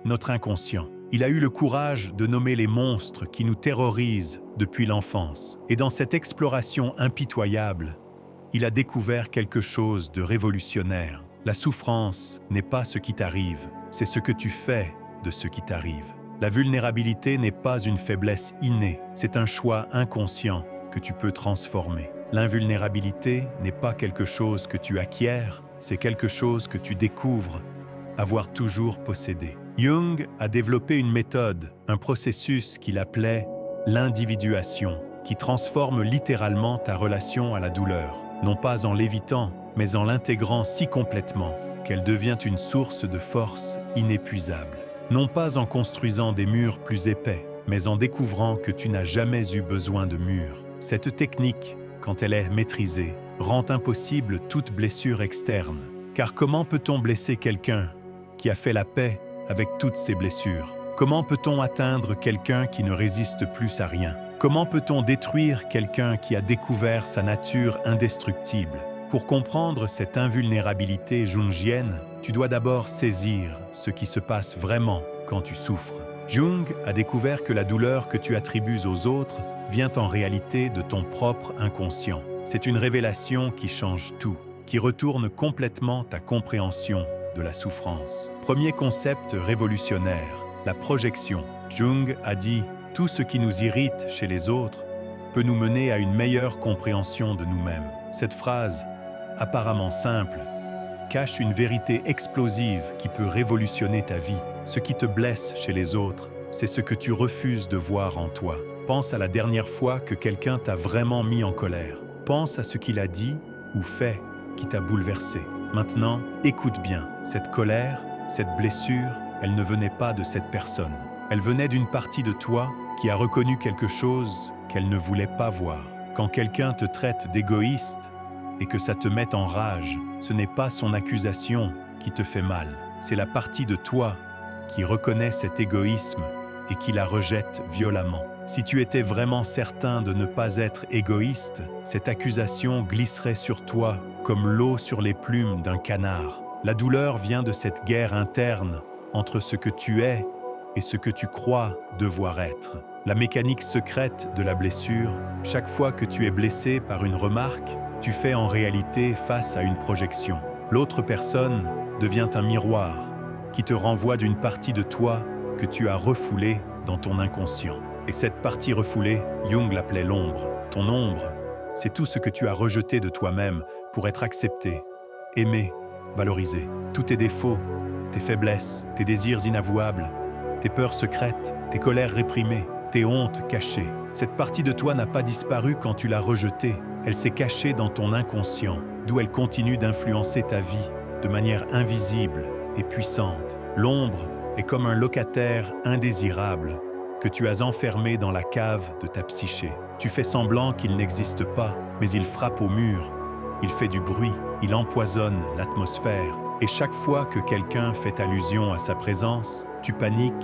notre inconscient. Il a eu le courage de nommer les monstres qui nous terrorisent depuis l'enfance. Et dans cette exploration impitoyable, il a découvert quelque chose de révolutionnaire. La souffrance n'est pas ce qui t'arrive, c'est ce que tu fais de ce qui t'arrive. La vulnérabilité n'est pas une faiblesse innée, c'est un choix inconscient que tu peux transformer. L'invulnérabilité n'est pas quelque chose que tu acquiers, c'est quelque chose que tu découvres avoir toujours possédé. Jung a développé une méthode, un processus qu'il appelait l'individuation, qui transforme littéralement ta relation à la douleur, non pas en l'évitant, mais en l'intégrant si complètement qu'elle devient une source de force inépuisable. Non pas en construisant des murs plus épais, mais en découvrant que tu n'as jamais eu besoin de murs. Cette technique, quand elle est maîtrisée, rend impossible toute blessure externe. Car comment peut-on blesser quelqu'un qui a fait la paix avec toutes ses blessures? Comment peut-on atteindre quelqu'un qui ne résiste plus à rien? Comment peut-on détruire quelqu'un qui a découvert sa nature indestructible? Pour comprendre cette invulnérabilité jungienne, tu dois d'abord saisir ce qui se passe vraiment quand tu souffres. Jung a découvert que la douleur que tu attribues aux autres vient en réalité de ton propre inconscient. C'est une révélation qui change tout, qui retourne complètement ta compréhension de la souffrance. Premier concept révolutionnaire, la projection. Jung a dit « Tout ce qui nous irrite chez les autres peut nous mener à une meilleure compréhension de nous-mêmes ». Cette phrase, apparemment simple, cache une vérité explosive qui peut révolutionner ta vie. Ce qui te blesse chez les autres, c'est ce que tu refuses de voir en toi. Pense à la dernière fois que quelqu'un t'a vraiment mis en colère. Pense à ce qu'il a dit ou fait qui t'a bouleversé. Maintenant, écoute bien. Cette colère, cette blessure, elle ne venait pas de cette personne. Elle venait d'une partie de toi qui a reconnu quelque chose qu'elle ne voulait pas voir. Quand quelqu'un te traite d'égoïste et que ça te met en rage, ce n'est pas son accusation qui te fait mal. C'est la partie de toi qui reconnaît cet égoïsme et qui la rejette violemment. Si tu étais vraiment certain de ne pas être égoïste, cette accusation glisserait sur toi comme l'eau sur les plumes d'un canard. La douleur vient de cette guerre interne entre ce que tu es et ce que tu crois devoir être. La mécanique secrète de la blessure, chaque fois que tu es blessé par une remarque, tu fais en réalité face à une projection. L'autre personne devient un miroir qui te renvoie d'une partie de toi que tu as refoulée dans ton inconscient. Et cette partie refoulée, Jung l'appelait l'ombre. Ton ombre, c'est tout ce que tu as rejeté de toi-même pour être accepté, aimé, valorisé. Tous tes défauts, tes faiblesses, tes désirs inavouables, tes peurs secrètes, tes colères réprimées, tes hontes cachées. Cette partie de toi n'a pas disparu quand tu l'as rejetée. Elle s'est cachée dans ton inconscient, d'où elle continue d'influencer ta vie de manière invisible et puissante. L'ombre est comme un locataire indésirable que tu as enfermé dans la cave de ta psyché. Tu fais semblant qu'il n'existe pas, mais il frappe au mur, il fait du bruit, il empoisonne l'atmosphère. Et chaque fois que quelqu'un fait allusion à sa présence, tu paniques,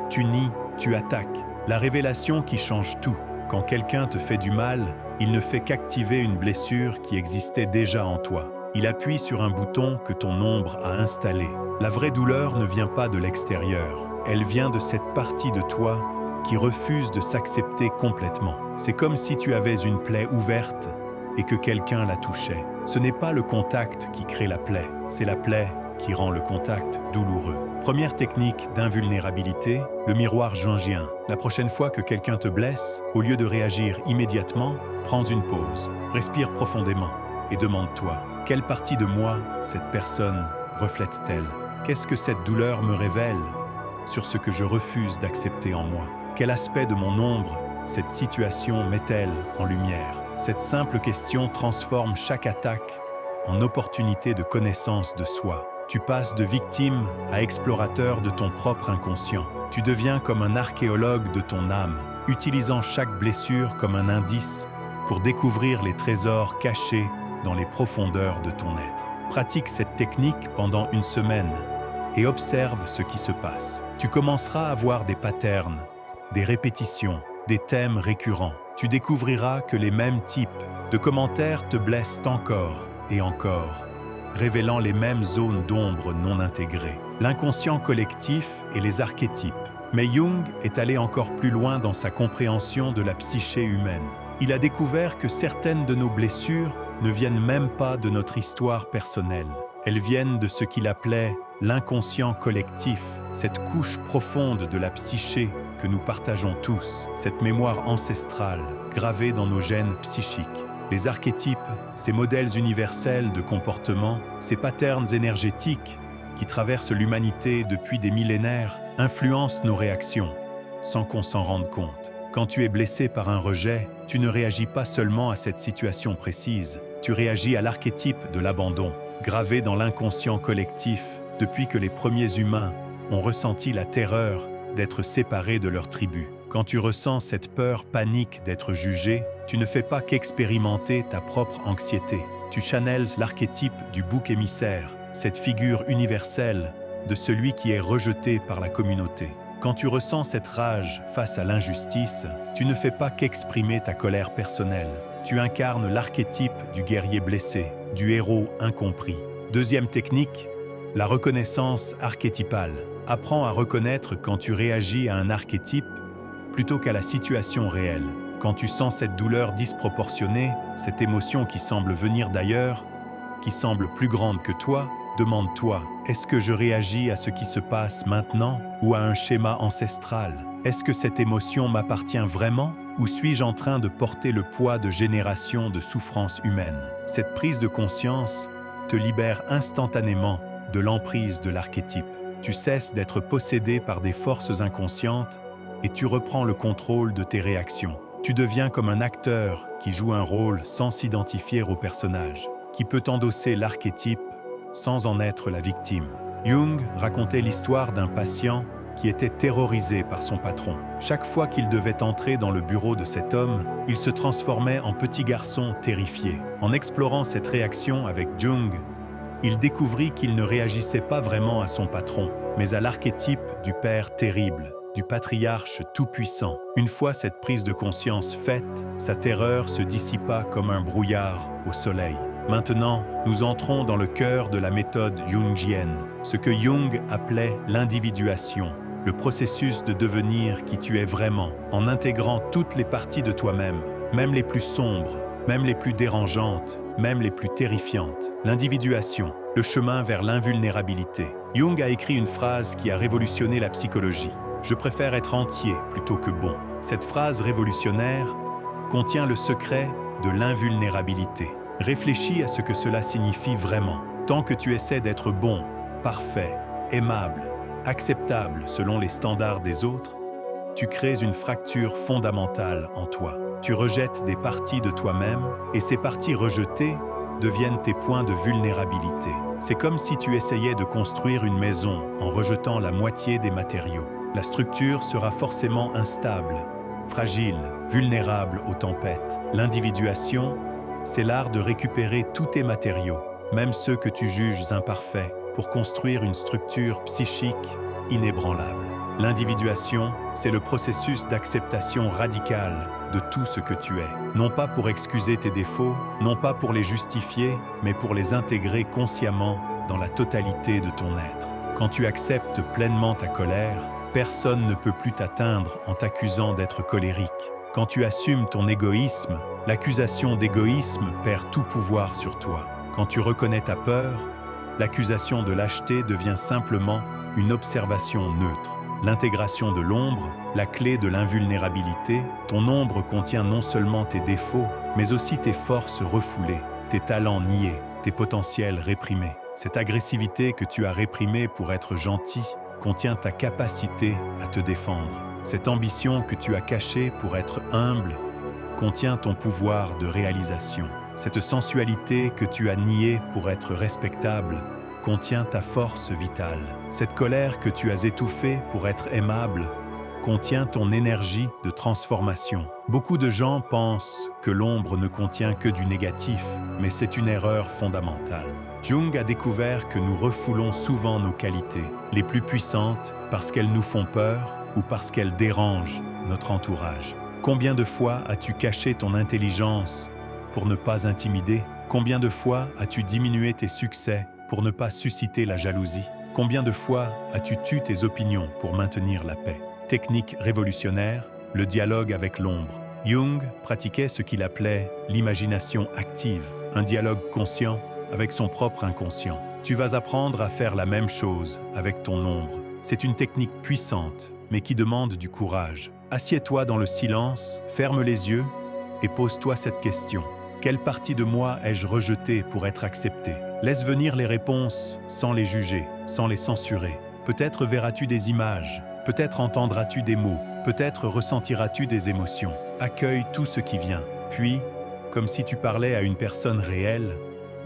tu nies, tu attaques. La révélation qui change tout. Quand quelqu'un te fait du mal, il ne fait qu'activer une blessure qui existait déjà en toi. Il appuie sur un bouton que ton ombre a installé. La vraie douleur ne vient pas de l'extérieur. Elle vient de cette partie de toi qui refuse de s'accepter complètement. C'est comme si tu avais une plaie ouverte et que quelqu'un la touchait. Ce n'est pas le contact qui crée la plaie, c'est la plaie qui rend le contact douloureux. Première technique d'invulnérabilité, le miroir jungien. La prochaine fois que quelqu'un te blesse, au lieu de réagir immédiatement, prends une pause, respire profondément et demande-toi, quelle partie de moi cette personne reflète-t-elle? Qu'est-ce que cette douleur me révèle sur ce que je refuse d'accepter en moi? Quel aspect de mon ombre cette situation met-elle en lumière? Cette simple question transforme chaque attaque en opportunité de connaissance de soi. Tu passes de victime à explorateur de ton propre inconscient. Tu deviens comme un archéologue de ton âme, utilisant chaque blessure comme un indice pour découvrir les trésors cachés dans les profondeurs de ton être. Pratique cette technique pendant une semaine et observe ce qui se passe. Tu commenceras à voir des patterns, des répétitions, des thèmes récurrents. Tu découvriras que les mêmes types de commentaires te blessent encore et encore, révélant les mêmes zones d'ombre non intégrées. l'inconscient collectif et les archétypes. Mais Jung est allé encore plus loin dans sa compréhension de la psyché humaine. Il a découvert que certaines de nos blessures ne viennent même pas de notre histoire personnelle. Elles viennent de ce qu'il appelait l'inconscient collectif, cette couche profonde de la psyché que nous partageons tous, cette mémoire ancestrale gravée dans nos gènes psychiques. Les archétypes, ces modèles universels de comportement, ces patterns énergétiques qui traversent l'humanité depuis des millénaires, influencent nos réactions, sans qu'on s'en rende compte. Quand tu es blessé par un rejet, tu ne réagis pas seulement à cette situation précise, tu réagis à l'archétype de l'abandon, gravé dans l'inconscient collectif depuis que les premiers humains ont ressenti la terreur d'être séparés de leur tribu. Quand tu ressens cette peur panique d'être jugé, tu ne fais pas qu'expérimenter ta propre anxiété. Tu channels l'archétype du bouc émissaire, cette figure universelle de celui qui est rejeté par la communauté. Quand tu ressens cette rage face à l'injustice, tu ne fais pas qu'exprimer ta colère personnelle. Tu incarnes l'archétype du guerrier blessé, du héros incompris. Deuxième technique, la reconnaissance archétypale. Apprends à reconnaître quand tu réagis à un archétype plutôt qu'à la situation réelle. Quand tu sens cette douleur disproportionnée, cette émotion qui semble venir d'ailleurs, qui semble plus grande que toi, demande-toi, est-ce que je réagis à ce qui se passe maintenant ou à un schéma ancestral? Est-ce que cette émotion m'appartient vraiment ou suis-je en train de porter le poids de générations de souffrances humaines? Cette prise de conscience te libère instantanément de l'emprise de l'archétype. Tu cesses d'être possédé par des forces inconscientes et tu reprends le contrôle de tes réactions. Tu deviens comme un acteur qui joue un rôle sans s'identifier au personnage, qui peut endosser l'archétype sans en être la victime. Jung racontait l'histoire d'un patient qui était terrorisé par son patron. Chaque fois qu'il devait entrer dans le bureau de cet homme, il se transformait en petit garçon terrifié. En explorant cette réaction avec Jung, il découvrit qu'il ne réagissait pas vraiment à son patron, mais à l'archétype du père terrible, du patriarche tout-puissant. Une fois cette prise de conscience faite, sa terreur se dissipa comme un brouillard au soleil. Maintenant, nous entrons dans le cœur de la méthode jungienne, ce que Jung appelait l'individuation, le processus de devenir qui tu es vraiment, en intégrant toutes les parties de toi-même, même les plus sombres, même les plus dérangeantes, même les plus terrifiantes. L'individuation, le chemin vers l'invulnérabilité. Jung a écrit une phrase qui a révolutionné la psychologie. « Je préfère être entier plutôt que bon ». Cette phrase révolutionnaire contient le secret de l'invulnérabilité. Réfléchis à ce que cela signifie vraiment. Tant que tu essaies d'être bon, parfait, aimable, acceptable selon les standards des autres, tu crées une fracture fondamentale en toi. Tu rejettes des parties de toi-même et ces parties rejetées deviennent tes points de vulnérabilité. C'est comme si tu essayais de construire une maison en rejetant la moitié des matériaux. La structure sera forcément instable, fragile, vulnérable aux tempêtes. L'individuation, c'est l'art de récupérer tous tes matériaux, même ceux que tu juges imparfaits, pour construire une structure psychique inébranlable. L'individuation, c'est le processus d'acceptation radicale de tout ce que tu es. Non pas pour excuser tes défauts, non pas pour les justifier, mais pour les intégrer consciemment dans la totalité de ton être. Quand tu acceptes pleinement ta colère, personne ne peut plus t'atteindre en t'accusant d'être colérique. Quand tu assumes ton égoïsme, l'accusation d'égoïsme perd tout pouvoir sur toi. Quand tu reconnais ta peur, l'accusation de lâcheté devient simplement une observation neutre. L'intégration de l'ombre, la clé de l'invulnérabilité, ton ombre contient non seulement tes défauts, mais aussi tes forces refoulées, tes talents niés, tes potentiels réprimés. Cette agressivité que tu as réprimée pour être gentil contient ta capacité à te défendre. Cette ambition que tu as cachée pour être humble contient ton pouvoir de réalisation. Cette sensualité que tu as niée pour être respectable contient ta force vitale. Cette colère que tu as étouffée pour être aimable contient ton énergie de transformation. Beaucoup de gens pensent que l'ombre ne contient que du négatif, mais c'est une erreur fondamentale. Jung a découvert que nous refoulons souvent nos qualités, les plus puissantes parce qu'elles nous font peur ou parce qu'elles dérangent notre entourage. Combien de fois as-tu caché ton intelligence pour ne pas intimider? Combien de fois as-tu diminué tes succès pour ne pas susciter la jalousie? Combien de fois as-tu tué tes opinions pour maintenir la paix? Technique révolutionnaire, le dialogue avec l'ombre. Jung pratiquait ce qu'il appelait l'imagination active, un dialogue conscient avec son propre inconscient. Tu vas apprendre à faire la même chose avec ton ombre. C'est une technique puissante, mais qui demande du courage. Assieds-toi dans le silence, ferme les yeux et pose-toi cette question. Quelle partie de moi ai-je rejetée pour être acceptée? Laisse venir les réponses sans les juger, sans les censurer. Peut-être verras-tu des images, peut-être entendras-tu des mots, peut-être ressentiras-tu des émotions. Accueille tout ce qui vient. Puis, comme si tu parlais à une personne réelle,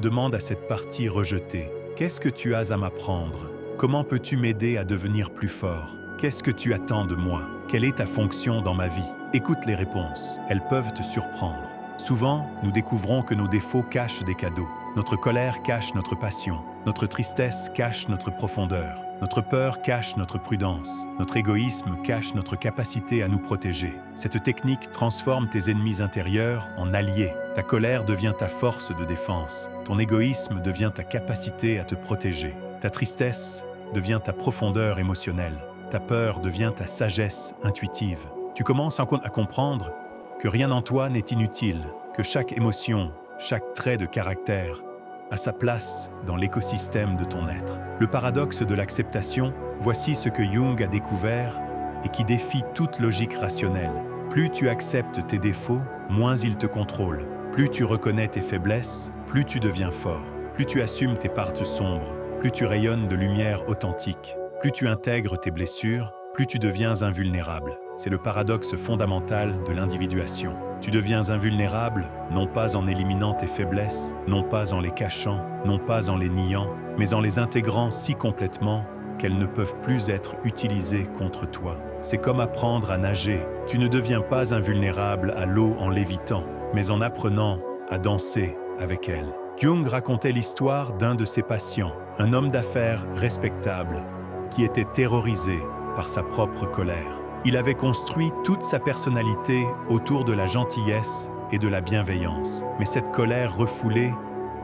demande à cette partie rejetée: qu'est-ce que tu as à m'apprendre? Comment peux-tu m'aider à devenir plus fort? Qu'est-ce que tu attends de moi? Quelle est ta fonction dans ma vie? Écoute les réponses, elles peuvent te surprendre. Souvent, nous découvrons que nos défauts cachent des cadeaux. Notre colère cache notre passion. Notre tristesse cache notre profondeur. Notre peur cache notre prudence. Notre égoïsme cache notre capacité à nous protéger. Cette technique transforme tes ennemis intérieurs en alliés. Ta colère devient ta force de défense. Ton égoïsme devient ta capacité à te protéger. Ta tristesse devient ta profondeur émotionnelle. Ta peur devient ta sagesse intuitive. Tu commences à comprendre que rien en toi n'est inutile, que chaque émotion, chaque trait de caractère a sa place dans l'écosystème de ton être. Le paradoxe de l'acceptation, voici ce que Jung a découvert et qui défie toute logique rationnelle. Plus tu acceptes tes défauts, moins ils te contrôlent. Plus tu reconnais tes faiblesses, plus tu deviens fort. Plus tu assumes tes parts sombres, plus tu rayonnes de lumière authentique. Plus tu intègres tes blessures, plus tu deviens invulnérable. C'est le paradoxe fondamental de l'individuation. Tu deviens invulnérable, non pas en éliminant tes faiblesses, non pas en les cachant, non pas en les niant, mais en les intégrant si complètement qu'elles ne peuvent plus être utilisées contre toi. C'est comme apprendre à nager. Tu ne deviens pas invulnérable à l'eau en lévitant, mais en apprenant à danser avec elle. Jung racontait l'histoire d'un de ses patients, un homme d'affaires respectable, qui était terrorisé par sa propre colère. Il avait construit toute sa personnalité autour de la gentillesse et de la bienveillance. Mais cette colère refoulée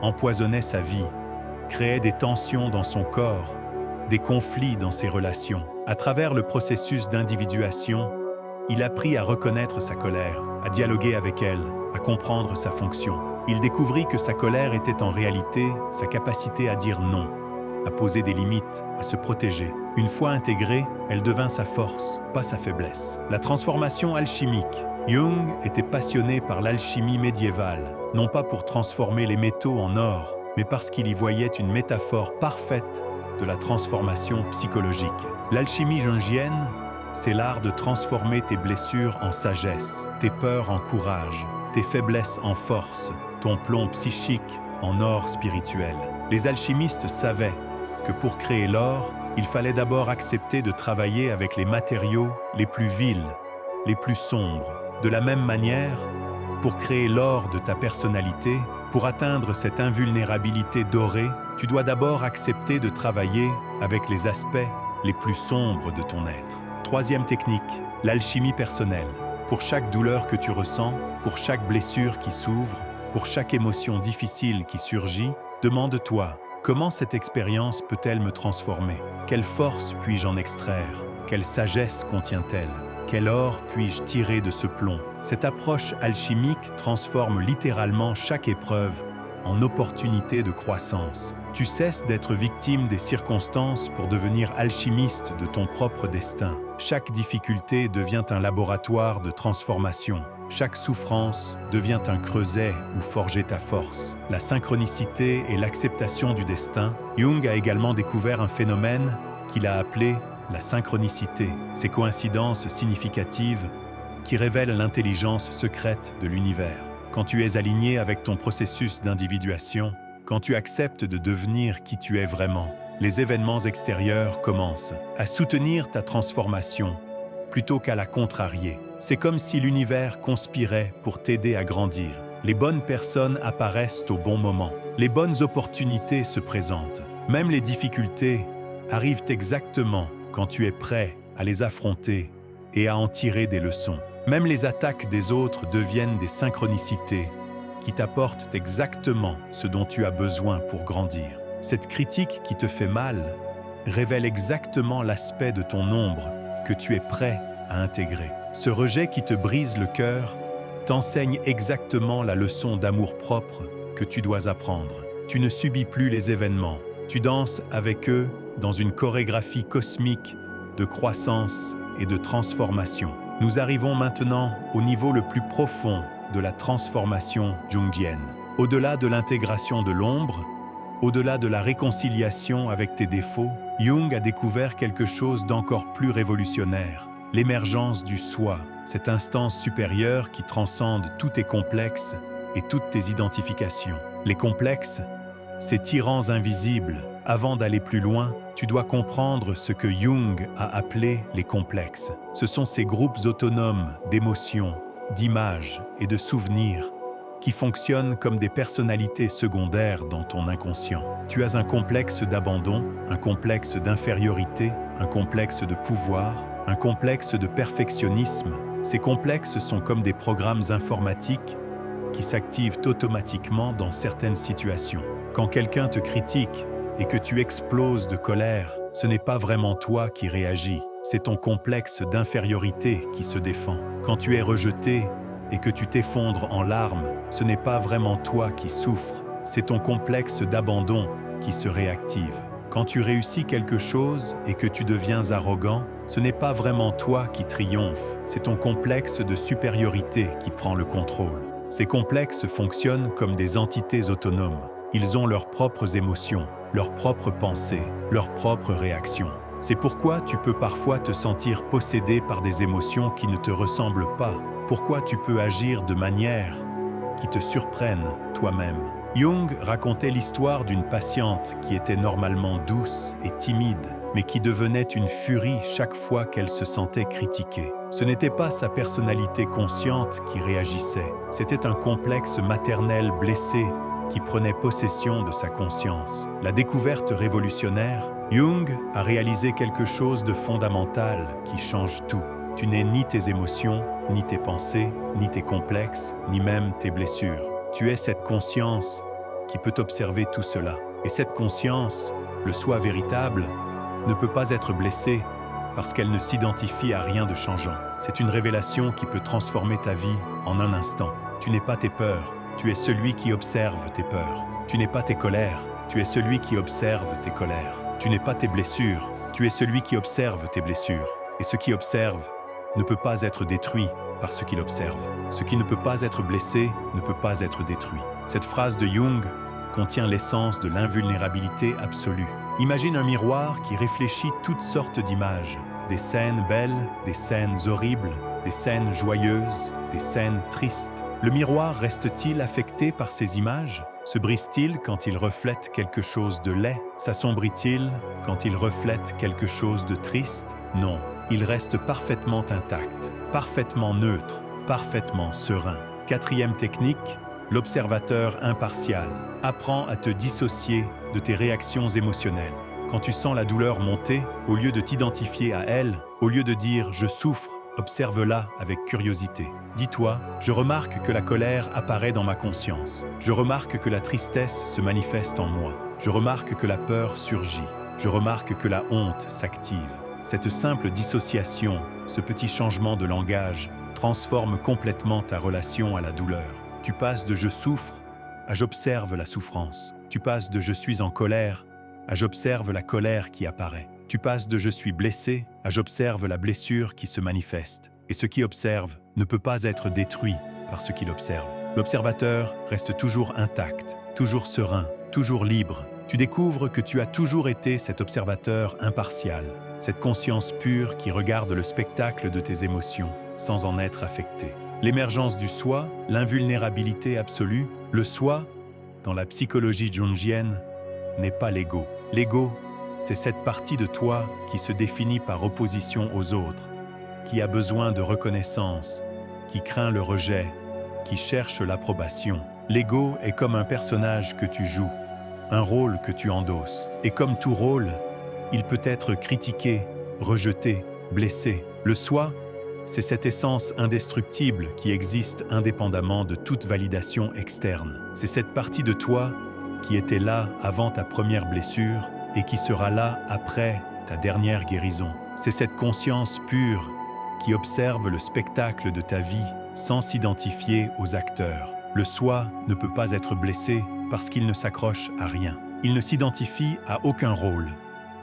empoisonnait sa vie, créait des tensions dans son corps, des conflits dans ses relations. À travers le processus d'individuation, il apprit à reconnaître sa colère, à dialoguer avec elle, à comprendre sa fonction. Il découvrit que sa colère était en réalité sa capacité à dire non, à poser des limites, à se protéger. Une fois intégrée, elle devint sa force, pas sa faiblesse. La transformation alchimique. Jung était passionné par l'alchimie médiévale, non pas pour transformer les métaux en or, mais parce qu'il y voyait une métaphore parfaite de la transformation psychologique. L'alchimie jungienne, c'est l'art de transformer tes blessures en sagesse, tes peurs en courage, tes faiblesses en force, ton plomb psychique en or spirituel. Les alchimistes savaient que pour créer l'or, il fallait d'abord accepter de travailler avec les matériaux les plus vils, les plus sombres. De la même manière, pour créer l'or de ta personnalité, pour atteindre cette invulnérabilité dorée, tu dois d'abord accepter de travailler avec les aspects les plus sombres de ton être. Troisième technique, l'alchimie personnelle. Pour chaque douleur que tu ressens, pour chaque blessure qui s'ouvre, pour chaque émotion difficile qui surgit, demande-toi: comment cette expérience peut-elle me transformer? Quelle force puis-je en extraire? Quelle sagesse contient-elle? Quel or puis-je tirer de ce plomb? Cette approche alchimique transforme littéralement chaque épreuve en opportunité de croissance. Tu cesses d'être victime des circonstances pour devenir alchimiste de ton propre destin. Chaque difficulté devient un laboratoire de transformation. Chaque souffrance devient un creuset où forger ta force. La synchronicité et l'acceptation du destin. Jung a également découvert un phénomène qu'il a appelé la synchronicité. Ces coïncidences significatives qui révèlent l'intelligence secrète de l'univers. Quand tu es aligné avec ton processus d'individuation, quand tu acceptes de devenir qui tu es vraiment, les événements extérieurs commencent à soutenir ta transformation plutôt qu'à la contrarier. C'est comme si l'univers conspirait pour t'aider à grandir. Les bonnes personnes apparaissent au bon moment. Les bonnes opportunités se présentent. Même les difficultés arrivent exactement quand tu es prêt à les affronter et à en tirer des leçons. Même les attaques des autres deviennent des synchronicités qui t'apportent exactement ce dont tu as besoin pour grandir. Cette critique qui te fait mal révèle exactement l'aspect de ton ombre que tu es prêt à intégrer. Ce rejet qui te brise le cœur t'enseigne exactement la leçon d'amour-propre que tu dois apprendre. Tu ne subis plus les événements, tu danses avec eux dans une chorégraphie cosmique de croissance et de transformation. Nous arrivons maintenant au niveau le plus profond de la transformation jungienne. Au-delà de l'intégration de l'ombre, au-delà de la réconciliation avec tes défauts, Jung a découvert quelque chose d'encore plus révolutionnaire, l'émergence du soi, cette instance supérieure qui transcende tous tes complexes et toutes tes identifications. Les complexes, ces tyrans invisibles. Avant d'aller plus loin, tu dois comprendre ce que Jung a appelé les complexes. Ce sont ces groupes autonomes d'émotions, d'images et de souvenirs qui fonctionnent comme des personnalités secondaires dans ton inconscient. Tu as un complexe d'abandon, un complexe d'infériorité, un complexe de pouvoir, un complexe de perfectionnisme. Ces complexes sont comme des programmes informatiques qui s'activent automatiquement dans certaines situations. Quand quelqu'un te critique et que tu exploses de colère, ce n'est pas vraiment toi qui réagis, c'est ton complexe d'infériorité qui se défend. Quand tu es rejeté et que tu t'effondres en larmes, ce n'est pas vraiment toi qui souffres, c'est ton complexe d'abandon qui se réactive. Quand tu réussis quelque chose et que tu deviens arrogant, ce n'est pas vraiment toi qui triomphe, c'est ton complexe de supériorité qui prend le contrôle. Ces complexes fonctionnent comme des entités autonomes. Ils ont leurs propres émotions, leurs propres pensées, leurs propres réactions. C'est pourquoi tu peux parfois te sentir possédé par des émotions qui ne te ressemblent pas. Pourquoi tu peux agir de manière qui te surprennent toi-même. Jung racontait l'histoire d'une patiente qui était normalement douce et timide, mais qui devenait une furie chaque fois qu'elle se sentait critiquée. Ce n'était pas sa personnalité consciente qui réagissait, c'était un complexe maternel blessé qui prenait possession de sa conscience. La découverte révolutionnaire, Jung a réalisé quelque chose de fondamental qui change tout. Tu n'es ni tes émotions, ni tes pensées, ni tes complexes, ni même tes blessures. Tu es cette conscience qui peut observer tout cela. Et cette conscience, le soi véritable, ne peut pas être blessée parce qu'elle ne s'identifie à rien de changeant. C'est une révélation qui peut transformer ta vie en un instant. Tu n'es pas tes peurs, tu es celui qui observe tes peurs. Tu n'es pas tes colères, tu es celui qui observe tes colères. Tu n'es pas tes blessures, tu es celui qui observe tes blessures. Et ce qui observe ne peut pas être détruit par ce qu'il observe. Ce qui ne peut pas être blessé ne peut pas être détruit. Cette phrase de Jung contient l'essence de l'invulnérabilité absolue. Imagine un miroir qui réfléchit toutes sortes d'images, des scènes belles, des scènes horribles, des scènes joyeuses, des scènes tristes. Le miroir reste-t-il affecté par ces images? Se brise-t-il quand il reflète quelque chose de laid? S'assombrit-il quand il reflète quelque chose de triste? Non, il reste parfaitement intact, parfaitement neutre, parfaitement serein. Quatrième technique, l'observateur impartial. Apprends à te dissocier de tes réactions émotionnelles. Quand tu sens la douleur monter, au lieu de t'identifier à elle, au lieu de dire « je souffre », observe-la avec curiosité. Dis-toi, je remarque que la colère apparaît dans ma conscience. Je remarque que la tristesse se manifeste en moi. Je remarque que la peur surgit. Je remarque que la honte s'active. Cette simple dissociation, ce petit changement de langage, transforme complètement ta relation à la douleur. Tu passes de « je souffre » à « j'observe la souffrance ». Tu passes de « je suis en colère » à « j'observe la colère qui apparaît ». Tu passes de « je suis blessé » à « j'observe la blessure qui se manifeste ». Et ce qui observe ne peut pas être détruit par ce qu'il observe. L'observateur reste toujours intact, toujours serein, toujours libre. Tu découvres que tu as toujours été cet observateur impartial, cette conscience pure qui regarde le spectacle de tes émotions sans en être affecté. L'émergence du soi, l'invulnérabilité absolue, le soi, dans la psychologie jungienne, n'est pas l'ego. L'ego, c'est cette partie de toi qui se définit par opposition aux autres, qui a besoin de reconnaissance, qui craint le rejet, qui cherche l'approbation. L'ego est comme un personnage que tu joues, un rôle que tu endosses. Et comme tout rôle, il peut être critiqué, rejeté, blessé. Le soi, c'est cette essence indestructible qui existe indépendamment de toute validation externe. C'est cette partie de toi qui était là avant ta première blessure et qui sera là après ta dernière guérison. C'est cette conscience pure qui observe le spectacle de ta vie sans s'identifier aux acteurs. Le soi ne peut pas être blessé parce qu'il ne s'accroche à rien. Il ne s'identifie à aucun rôle,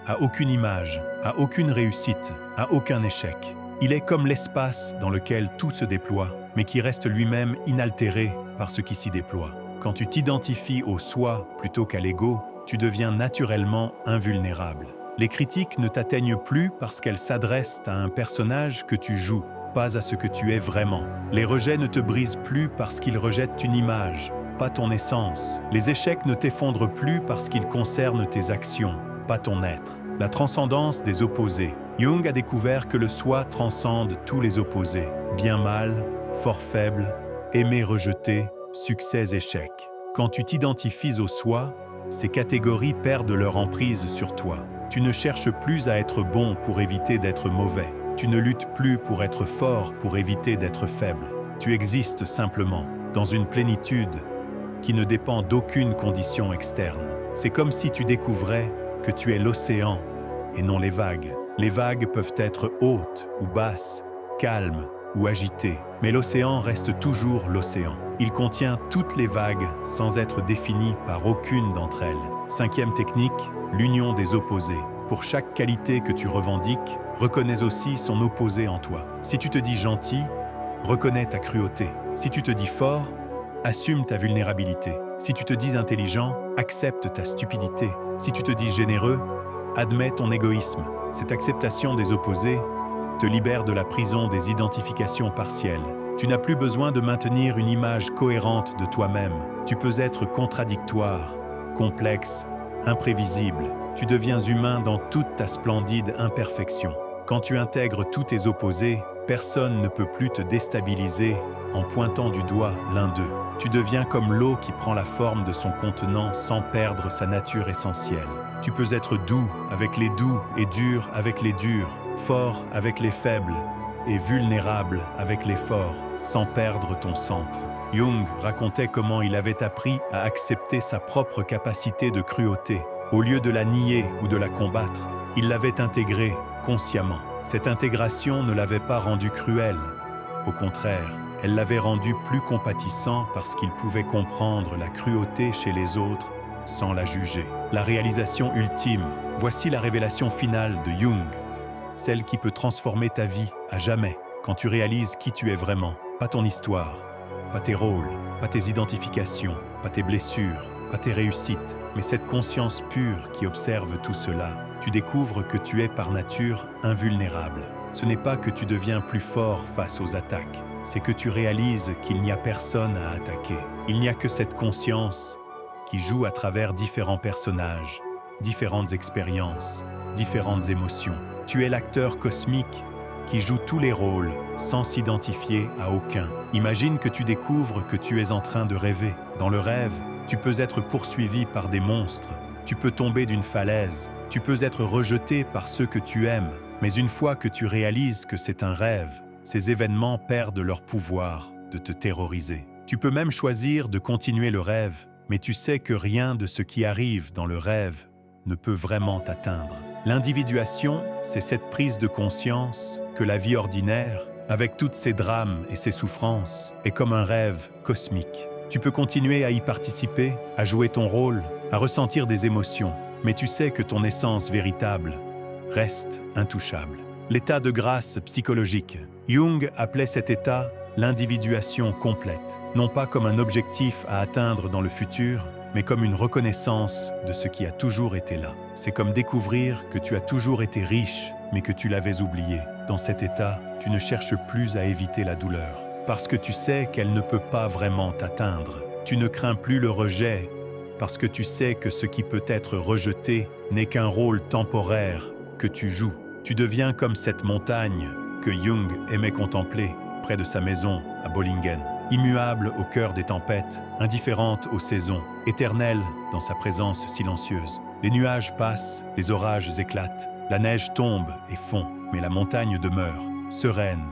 à aucune image, à aucune réussite, à aucun échec. Il est comme l'espace dans lequel tout se déploie, mais qui reste lui-même inaltéré par ce qui s'y déploie. Quand tu t'identifies au soi plutôt qu'à l'ego, tu deviens naturellement invulnérable. Les critiques ne t'atteignent plus parce qu'elles s'adressent à un personnage que tu joues, pas à ce que tu es vraiment. Les rejets ne te brisent plus parce qu'ils rejettent une image, pas ton essence. Les échecs ne t'effondrent plus parce qu'ils concernent tes actions, pas ton être. La transcendance des opposés. Jung a découvert que le soi transcende tous les opposés. Bien mal, fort faible, aimer rejeté, succès échec. Quand tu t'identifies au soi, ces catégories perdent leur emprise sur toi. Tu ne cherches plus à être bon pour éviter d'être mauvais. Tu ne luttes plus pour être fort pour éviter d'être faible. Tu existes simplement, dans une plénitude qui ne dépend d'aucune condition externe. C'est comme si tu découvrais que tu es l'océan et non les vagues. Les vagues peuvent être hautes ou basses, calmes ou agitées, mais l'océan reste toujours l'océan. Il contient toutes les vagues sans être défini par aucune d'entre elles. 5e technique, l'union des opposés. Pour chaque qualité que tu revendiques, reconnais aussi son opposé en toi. Si tu te dis gentil, reconnais ta cruauté. Si tu te dis fort, assume ta vulnérabilité. Si tu te dis intelligent, accepte ta stupidité. Si tu te dis généreux, admets ton égoïsme. Cette acceptation des opposés te libère de la prison des identifications partielles. Tu n'as plus besoin de maintenir une image cohérente de toi-même. Tu peux être contradictoire, complexe, imprévisible. Tu deviens humain dans toute ta splendide imperfection. Quand tu intègres tous tes opposés, personne ne peut plus te déstabiliser en pointant du doigt l'un d'eux. Tu deviens comme l'eau qui prend la forme de son contenant sans perdre sa nature essentielle. Tu peux être doux avec les doux et dur avec les durs, fort avec les faibles et vulnérable avec les forts, sans perdre ton centre. Jung racontait comment il avait appris à accepter sa propre capacité de cruauté. Au lieu de la nier ou de la combattre, il l'avait intégrée consciemment. Cette intégration ne l'avait pas rendu cruel. Au contraire, elle l'avait rendu plus compatissant parce qu'il pouvait comprendre la cruauté chez les autres sans la juger. La réalisation ultime, voici la révélation finale de Jung, celle qui peut transformer ta vie à jamais quand tu réalises qui tu es vraiment, pas ton histoire, pas tes rôles, pas tes identifications, pas tes blessures, pas tes réussites, mais cette conscience pure qui observe tout cela. Tu découvres que tu es par nature invulnérable. Ce n'est pas que tu deviens plus fort face aux attaques, c'est que tu réalises qu'il n'y a personne à attaquer. Il n'y a que cette conscience qui joue à travers différents personnages, différentes expériences, différentes émotions. Tu es l'acteur cosmique qui joue tous les rôles sans s'identifier à aucun. Imagine que tu découvres que tu es en train de rêver. Dans le rêve, tu peux être poursuivi par des monstres, tu peux tomber d'une falaise, tu peux être rejeté par ceux que tu aimes. Mais une fois que tu réalises que c'est un rêve, ces événements perdent leur pouvoir de te terroriser. Tu peux même choisir de continuer le rêve, mais tu sais que rien de ce qui arrive dans le rêve ne peut vraiment t'atteindre. L'individuation, c'est cette prise de conscience que la vie ordinaire, avec toutes ses drames et ses souffrances, est comme un rêve cosmique. Tu peux continuer à y participer, à jouer ton rôle, à ressentir des émotions, mais tu sais que ton essence véritable reste intouchable. L'état de grâce psychologique. Jung appelait cet état l'individuation complète, non pas comme un objectif à atteindre dans le futur, mais comme une reconnaissance de ce qui a toujours été là. C'est comme découvrir que tu as toujours été riche, mais que tu l'avais oublié. Dans cet état, tu ne cherches plus à éviter la douleur, parce que tu sais qu'elle ne peut pas vraiment t'atteindre. Tu ne crains plus le rejet, parce que tu sais que ce qui peut être rejeté n'est qu'un rôle temporaire que tu joues. Tu deviens comme cette montagne que Jung aimait contempler près de sa maison à Bollingen. Immuable au cœur des tempêtes, indifférente aux saisons, éternelle dans sa présence silencieuse. Les nuages passent, les orages éclatent, la neige tombe et fond, mais la montagne demeure, sereine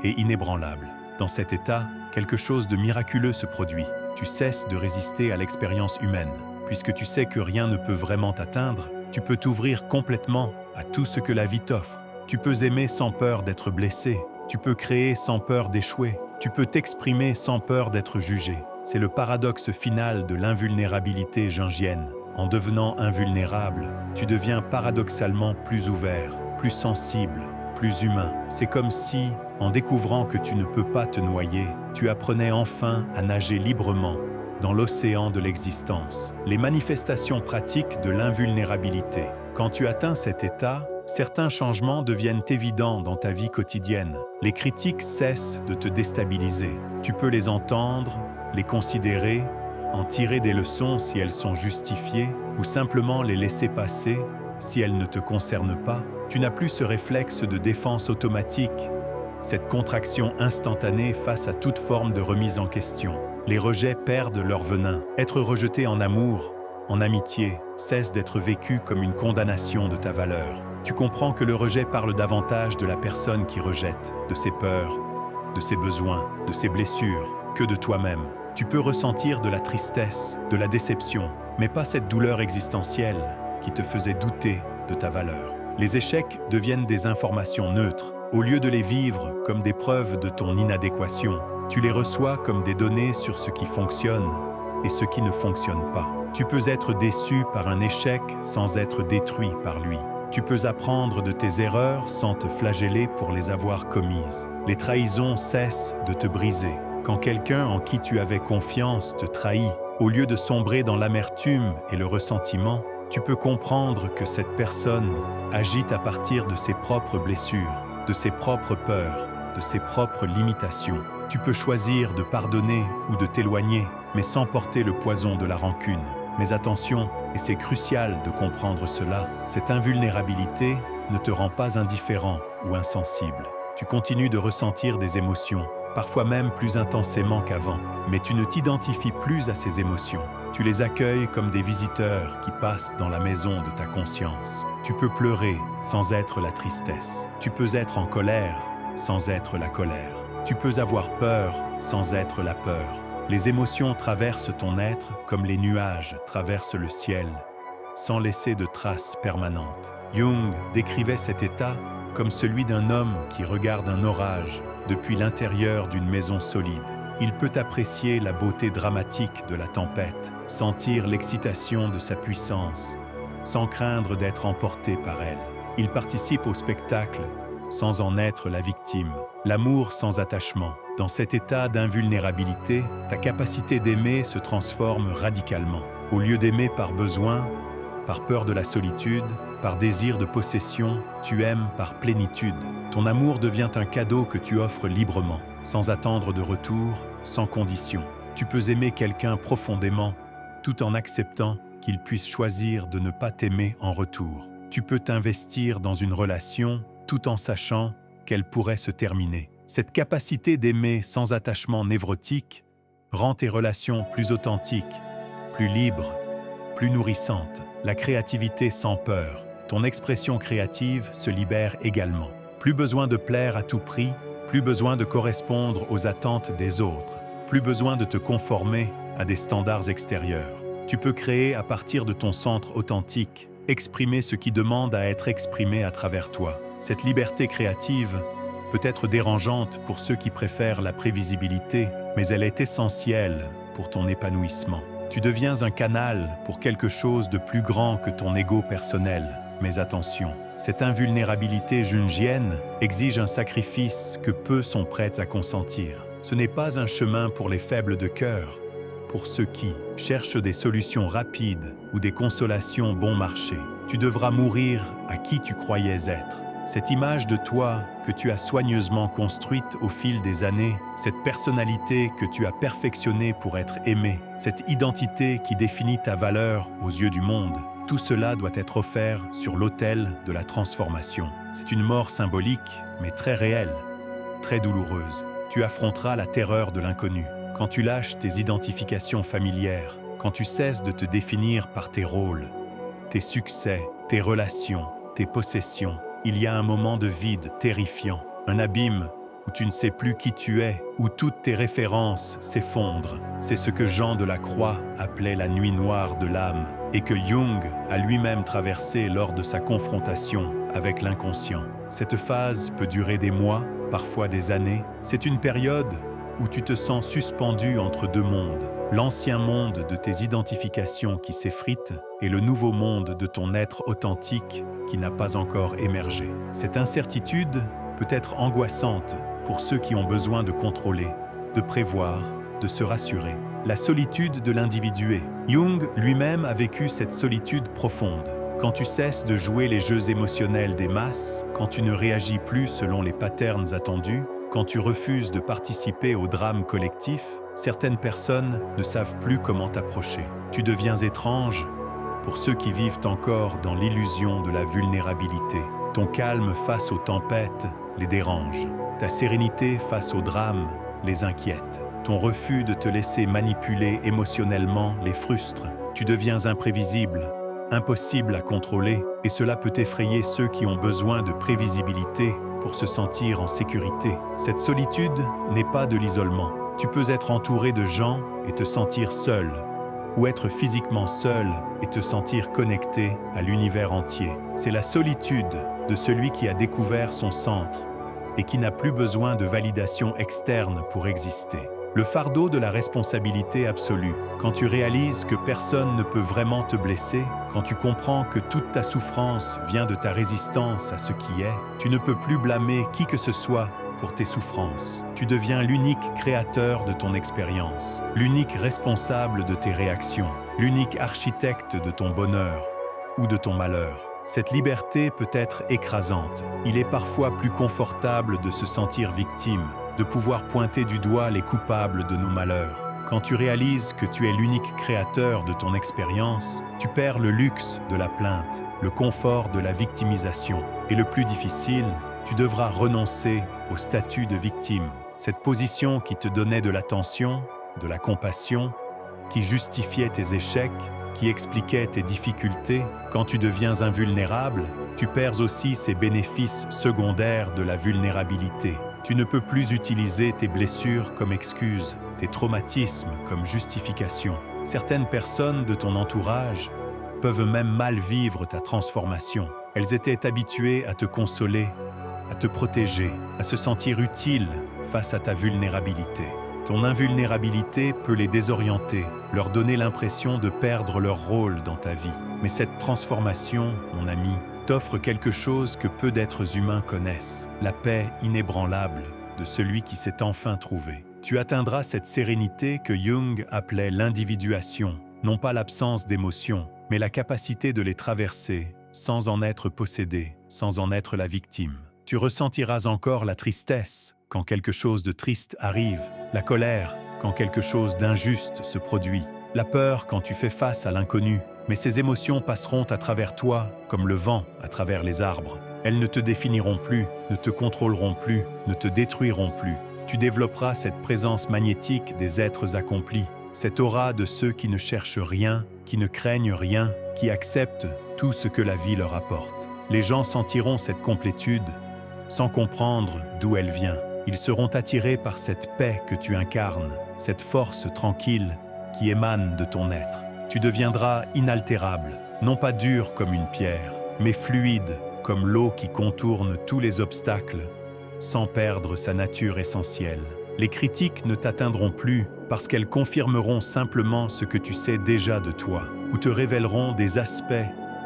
et inébranlable. Dans cet état, quelque chose de miraculeux se produit. Tu cesses de résister à l'expérience humaine. Puisque tu sais que rien ne peut vraiment t'atteindre, Tu peux t'ouvrir complètement à tout ce que la vie t'offre. Tu peux aimer sans peur d'être blessé. Tu peux créer sans peur d'échouer. Tu peux t'exprimer sans peur d'être jugé. C'est le paradoxe final de l'invulnérabilité jungienne. En devenant invulnérable, tu deviens paradoxalement plus ouvert, plus sensible, plus humain. C'est comme si, en découvrant que tu ne peux pas te noyer, tu apprenais enfin à nager librement dans l'océan de l'existence. Les manifestations pratiques de l'invulnérabilité. Quand tu atteins cet état, certains changements deviennent évidents dans ta vie quotidienne. Les critiques cessent de te déstabiliser. Tu peux les entendre, les considérer, en tirer des leçons si elles sont justifiées, ou simplement les laisser passer si elles ne te concernent pas. Tu n'as plus ce réflexe de défense automatique, cette contraction instantanée face à toute forme de remise en question. Les rejets perdent leur venin. Être rejeté en amour, en amitié, cesse d'être vécu comme une condamnation de ta valeur. Tu comprends que le rejet parle davantage de la personne qui rejette, de ses peurs, de ses besoins, de ses blessures, que de toi-même. Tu peux ressentir de la tristesse, de la déception, mais pas cette douleur existentielle qui te faisait douter de ta valeur. Les échecs deviennent des informations neutres. Au lieu de les vivre comme des preuves de ton inadéquation, tu les reçois comme des données sur ce qui fonctionne et ce qui ne fonctionne pas. Tu peux être déçu par un échec sans être détruit par lui. Tu peux apprendre de tes erreurs sans te flageller pour les avoir commises. Les trahisons cessent de te briser. Quand quelqu'un en qui tu avais confiance te trahit, au lieu de sombrer dans l'amertume et le ressentiment, tu peux comprendre que cette personne agit à partir de ses propres blessures, de ses propres peurs, de ses propres limitations. Tu peux choisir de pardonner ou de t'éloigner, mais sans porter le poison de la rancune. Mais attention, et c'est crucial de comprendre cela, cette invulnérabilité ne te rend pas indifférent ou insensible. Tu continues de ressentir des émotions, parfois même plus intensément qu'avant, mais tu ne t'identifies plus à ces émotions. Tu les accueilles comme des visiteurs qui passent dans la maison de ta conscience. Tu peux pleurer sans être la tristesse. Tu peux être en colère sans être la colère. Tu peux avoir peur sans être la peur. Les émotions traversent ton être comme les nuages traversent le ciel, sans laisser de traces permanentes. Jung décrivait cet état comme celui d'un homme qui regarde un orage depuis l'intérieur d'une maison solide. Il peut apprécier la beauté dramatique de la tempête, sentir l'excitation de sa puissance, sans craindre d'être emporté par elle. Il participe au spectacle sans en être la victime. L'amour sans attachement. Dans cet état d'invulnérabilité, ta capacité d'aimer se transforme radicalement. Au lieu d'aimer par besoin, par peur de la solitude, par désir de possession, tu aimes par plénitude. Ton amour devient un cadeau que tu offres librement, sans attendre de retour, sans condition. Tu peux aimer quelqu'un profondément, tout en acceptant qu'il puisse choisir de ne pas t'aimer en retour. Tu peux t'investir dans une relation, tout en sachant qu'elle pourrait se terminer. Cette capacité d'aimer sans attachement névrotique rend tes relations plus authentiques, plus libres, plus nourrissantes. La créativité sans peur. Ton expression créative se libère également. Plus besoin de plaire à tout prix, plus besoin de correspondre aux attentes des autres, plus besoin de te conformer à des standards extérieurs. Tu peux créer à partir de ton centre authentique, exprimer ce qui demande à être exprimé à travers toi. Cette liberté créative peut être dérangeante pour ceux qui préfèrent la prévisibilité, mais elle est essentielle pour ton épanouissement. Tu deviens un canal pour quelque chose de plus grand que ton ego personnel. Mais attention, cette invulnérabilité jungienne exige un sacrifice que peu sont prêts à consentir. Ce n'est pas un chemin pour les faibles de cœur, pour ceux qui cherchent des solutions rapides ou des consolations bon marché. Tu devras mourir à qui tu croyais être. Cette image de toi que tu as soigneusement construite au fil des années, cette personnalité que tu as perfectionnée pour être aimée, cette identité qui définit ta valeur aux yeux du monde, tout cela doit être offert sur l'autel de la transformation. C'est une mort symbolique, mais très réelle, très douloureuse. Tu affronteras la terreur de l'inconnu. Quand tu lâches tes identifications familières, quand tu cesses de te définir par tes rôles, tes succès, tes relations, tes possessions, il y a un moment de vide terrifiant, un abîme où tu ne sais plus qui tu es, où toutes tes références s'effondrent. C'est ce que Jean de la Croix appelait la nuit noire de l'âme et que Jung a lui-même traversé lors de sa confrontation avec l'inconscient. Cette phase peut durer des mois, parfois des années. C'est une période où tu te sens suspendu entre deux mondes, l'ancien monde de tes identifications qui s'effritent et le nouveau monde de ton être authentique qui n'a pas encore émergé. Cette incertitude peut être angoissante pour ceux qui ont besoin de contrôler, de prévoir, de se rassurer. La solitude de l'individué. Jung lui-même a vécu cette solitude profonde. Quand tu cesses de jouer les jeux émotionnels des masses, quand tu ne réagis plus selon les patterns attendus, quand tu refuses de participer au drame collectif, certaines personnes ne savent plus comment t'approcher. Tu deviens étrange pour ceux qui vivent encore dans l'illusion de la vulnérabilité. Ton calme face aux tempêtes les dérange. Ta sérénité face au drame les inquiète. Ton refus de te laisser manipuler émotionnellement les frustre. Tu deviens imprévisible, impossible à contrôler, et cela peut effrayer ceux qui ont besoin de prévisibilité pour se sentir en sécurité. Cette solitude n'est pas de l'isolement. Tu peux être entouré de gens et te sentir seul, ou être physiquement seul et te sentir connecté à l'univers entier. C'est la solitude de celui qui a découvert son centre et qui n'a plus besoin de validation externe pour exister. Le fardeau de la responsabilité absolue. Quand tu réalises que personne ne peut vraiment te blesser, quand tu comprends que toute ta souffrance vient de ta résistance à ce qui est, tu ne peux plus blâmer qui que ce soit pour tes souffrances. Tu deviens l'unique créateur de ton expérience, l'unique responsable de tes réactions, l'unique architecte de ton bonheur ou de ton malheur. Cette liberté peut être écrasante. Il est parfois plus confortable de se sentir victime, de pouvoir pointer du doigt les coupables de nos malheurs. Quand tu réalises que tu es l'unique créateur de ton expérience, tu perds le luxe de la plainte, le confort de la victimisation. Et le plus difficile, tu devras renoncer au statut de victime. Cette position qui te donnait de l'attention, de la compassion, qui justifiait tes échecs, qui expliquait tes difficultés. Quand tu deviens invulnérable, tu perds aussi ces bénéfices secondaires de la vulnérabilité. Tu ne peux plus utiliser tes blessures comme excuse, tes traumatismes comme justification. Certaines personnes de ton entourage peuvent même mal vivre ta transformation. Elles étaient habituées à te consoler, à te protéger, à se sentir utiles face à ta vulnérabilité. Ton invulnérabilité peut les désorienter, leur donner l'impression de perdre leur rôle dans ta vie. Mais cette transformation, mon ami, t'offre quelque chose que peu d'êtres humains connaissent, la paix inébranlable de celui qui s'est enfin trouvé. Tu atteindras cette sérénité que Jung appelait l'individuation, non pas l'absence d'émotions, mais la capacité de les traverser sans en être possédé, sans en être la victime. Tu ressentiras encore la tristesse quand quelque chose de triste arrive, la colère quand quelque chose d'injuste se produit, la peur quand tu fais face à l'inconnu. Mais ces émotions passeront à travers toi comme le vent à travers les arbres. Elles ne te définiront plus, ne te contrôleront plus, ne te détruiront plus. Tu développeras cette présence magnétique des êtres accomplis, cette aura de ceux qui ne cherchent rien, qui ne craignent rien, qui acceptent tout ce que la vie leur apporte. Les gens sentiront cette complétude sans comprendre d'où elle vient. Ils seront attirés par cette paix que tu incarnes, cette force tranquille qui émane de ton être. Tu deviendras inaltérable, non pas dur comme une pierre, mais fluide comme l'eau qui contourne tous les obstacles, sans perdre sa nature essentielle. Les critiques ne t'atteindront plus parce qu'elles confirmeront simplement ce que tu sais déjà de toi, ou te révéleront des aspects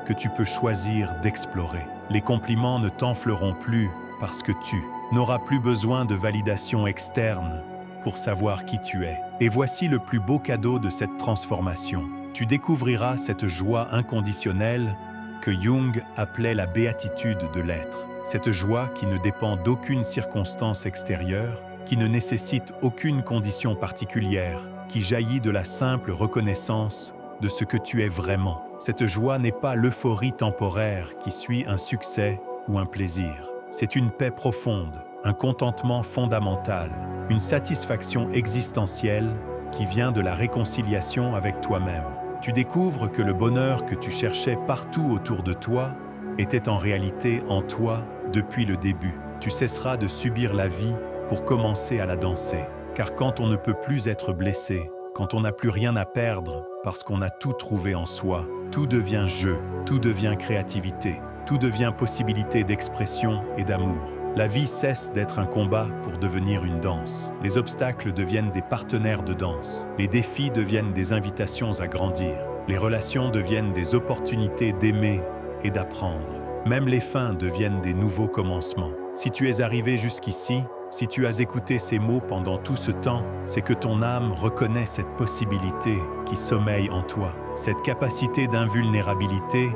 que tu peux choisir d'explorer. Les compliments ne t'enfleront plus parce que tu n'auras plus besoin de validation externe pour savoir qui tu es. Et voici le plus beau cadeau de cette transformation. Tu découvriras cette joie inconditionnelle que Jung appelait la béatitude de l'être. Cette joie qui ne dépend d'aucune circonstance extérieure, qui ne nécessite aucune condition particulière, qui jaillit de la simple reconnaissance de ce que tu es vraiment. Cette joie n'est pas l'euphorie temporaire qui suit un succès ou un plaisir. C'est une paix profonde, un contentement fondamental, une satisfaction existentielle qui vient de la réconciliation avec toi-même. Tu découvres que le bonheur que tu cherchais partout autour de toi était en réalité en toi depuis le début. Tu cesseras de subir la vie pour commencer à la danser. Car quand on ne peut plus être blessé, quand on n'a plus rien à perdre, parce qu'on a tout trouvé en soi, tout devient jeu, tout devient créativité, tout devient possibilité d'expression et d'amour. La vie cesse d'être un combat pour devenir une danse. Les obstacles deviennent des partenaires de danse. Les défis deviennent des invitations à grandir. Les relations deviennent des opportunités d'aimer et d'apprendre. Même les fins deviennent des nouveaux commencements. Si tu es arrivé jusqu'ici, si tu as écouté ces mots pendant tout ce temps, c'est que ton âme reconnaît cette possibilité qui sommeille en toi. Cette capacité d'invulnérabilité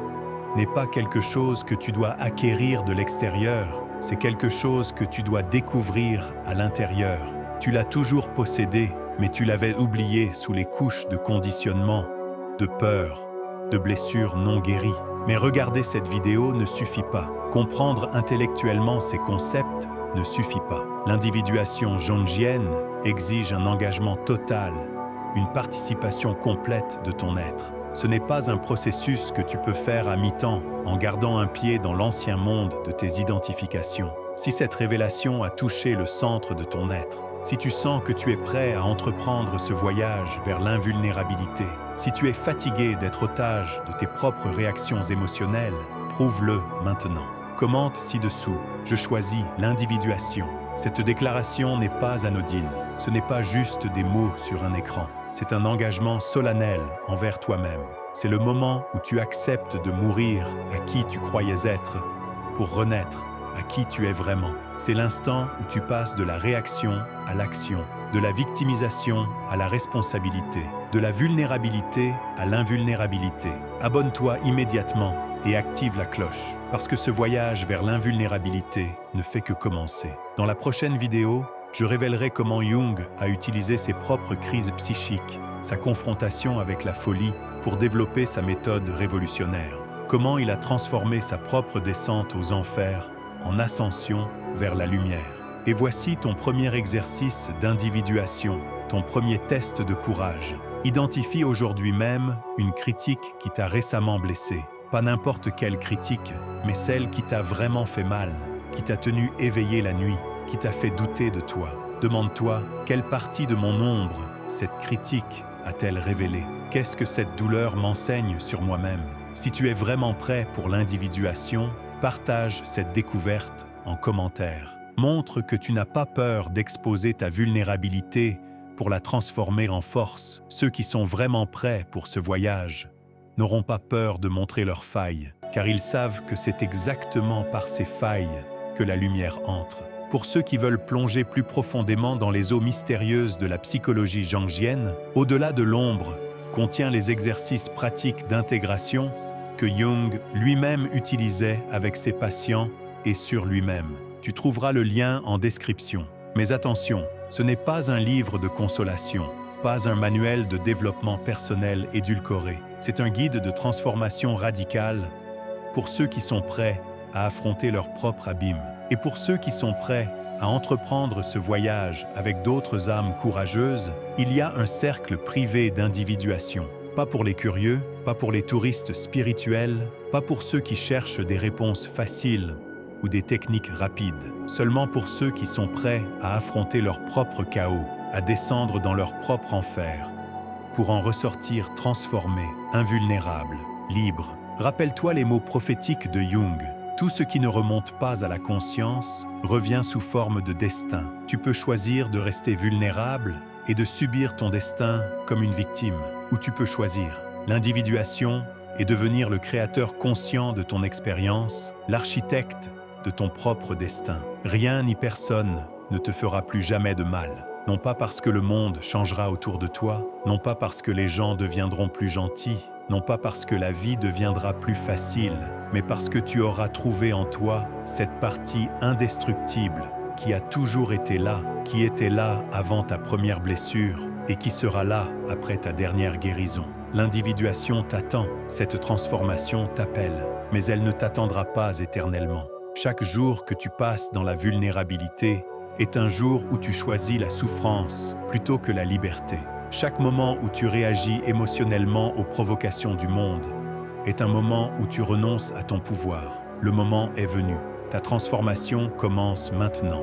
n'est pas quelque chose que tu dois acquérir de l'extérieur, c'est quelque chose que tu dois découvrir à l'intérieur. Tu l'as toujours possédé, mais tu l'avais oublié sous les couches de conditionnement, de peur, de blessures non guéries. Mais regarder cette vidéo ne suffit pas. Comprendre intellectuellement ces concepts ne suffit pas. L'individuation jungienne exige un engagement total, une participation complète de ton être. Ce n'est pas un processus que tu peux faire à mi-temps en gardant un pied dans l'ancien monde de tes identifications. Si cette révélation a touché le centre de ton être, si tu sens que tu es prêt à entreprendre ce voyage vers l'invulnérabilité, si tu es fatigué d'être otage de tes propres réactions émotionnelles, prouve-le maintenant. Commente ci-dessous « Je choisis l'individuation ». Cette déclaration n'est pas anodine. Ce n'est pas juste des mots sur un écran. C'est un engagement solennel envers toi-même. C'est le moment où tu acceptes de mourir à qui tu croyais être pour renaître à qui tu es vraiment. C'est l'instant où tu passes de la réaction à l'action, de la victimisation à la responsabilité, de la vulnérabilité à l'invulnérabilité. Abonne-toi immédiatement et active la cloche, parce que ce voyage vers l'invulnérabilité ne fait que commencer. Dans la prochaine vidéo, je révélerai comment Jung a utilisé ses propres crises psychiques, sa confrontation avec la folie, pour développer sa méthode révolutionnaire. Comment il a transformé sa propre descente aux enfers en ascension vers la lumière. Et voici ton premier exercice d'individuation, ton premier test de courage. Identifie aujourd'hui même une critique qui t'a récemment blessé. Pas n'importe quelle critique, mais celle qui t'a vraiment fait mal, qui t'a tenu éveillé la nuit, qui t'a fait douter de toi. Demande-toi, quelle partie de mon ombre cette critique a-t-elle révélé? Qu'est-ce que cette douleur m'enseigne sur moi-même? Si tu es vraiment prêt pour l'individuation, partage cette découverte en commentaire. Montre que tu n'as pas peur d'exposer ta vulnérabilité pour la transformer en force. Ceux qui sont vraiment prêts pour ce voyage n'auront pas peur de montrer leurs failles, car ils savent que c'est exactement par ces failles que la lumière entre. Pour ceux qui veulent plonger plus profondément dans les eaux mystérieuses de la psychologie jungienne, Au-delà de l'ombre contient les exercices pratiques d'intégration que Jung lui-même utilisait avec ses patients et sur lui-même. Tu trouveras le lien en description. Mais attention, ce n'est pas un livre de consolation, pas un manuel de développement personnel édulcoré. C'est un guide de transformation radicale pour ceux qui sont prêts à affronter leur propre abîme. Et pour ceux qui sont prêts à entreprendre ce voyage avec d'autres âmes courageuses, il y a un cercle privé d'individuation. Pas pour les curieux, pas pour les touristes spirituels, pas pour ceux qui cherchent des réponses faciles ou des techniques rapides. Seulement pour ceux qui sont prêts à affronter leur propre chaos, à descendre dans leur propre enfer, pour en ressortir transformés, invulnérables, libres. Rappelle-toi les mots prophétiques de Jung. Tout ce qui ne remonte pas à la conscience revient sous forme de destin. Tu peux choisir de rester vulnérable et de subir ton destin comme une victime, ou tu peux choisir l'individuation et devenir le créateur conscient de ton expérience, l'architecte de ton propre destin. Rien ni personne ne te fera plus jamais de mal. Non pas parce que le monde changera autour de toi, non pas parce que les gens deviendront plus gentils, non pas parce que la vie deviendra plus facile, mais parce que tu auras trouvé en toi cette partie indestructible qui a toujours été là, qui était là avant ta première blessure et qui sera là après ta dernière guérison. L'individuation t'attend, cette transformation t'appelle, mais elle ne t'attendra pas éternellement. Chaque jour que tu passes dans la vulnérabilité est un jour où tu choisis la souffrance plutôt que la liberté. Chaque moment où tu réagis émotionnellement aux provocations du monde est un moment où tu renonces à ton pouvoir. Le moment est venu. Ta transformation commence maintenant.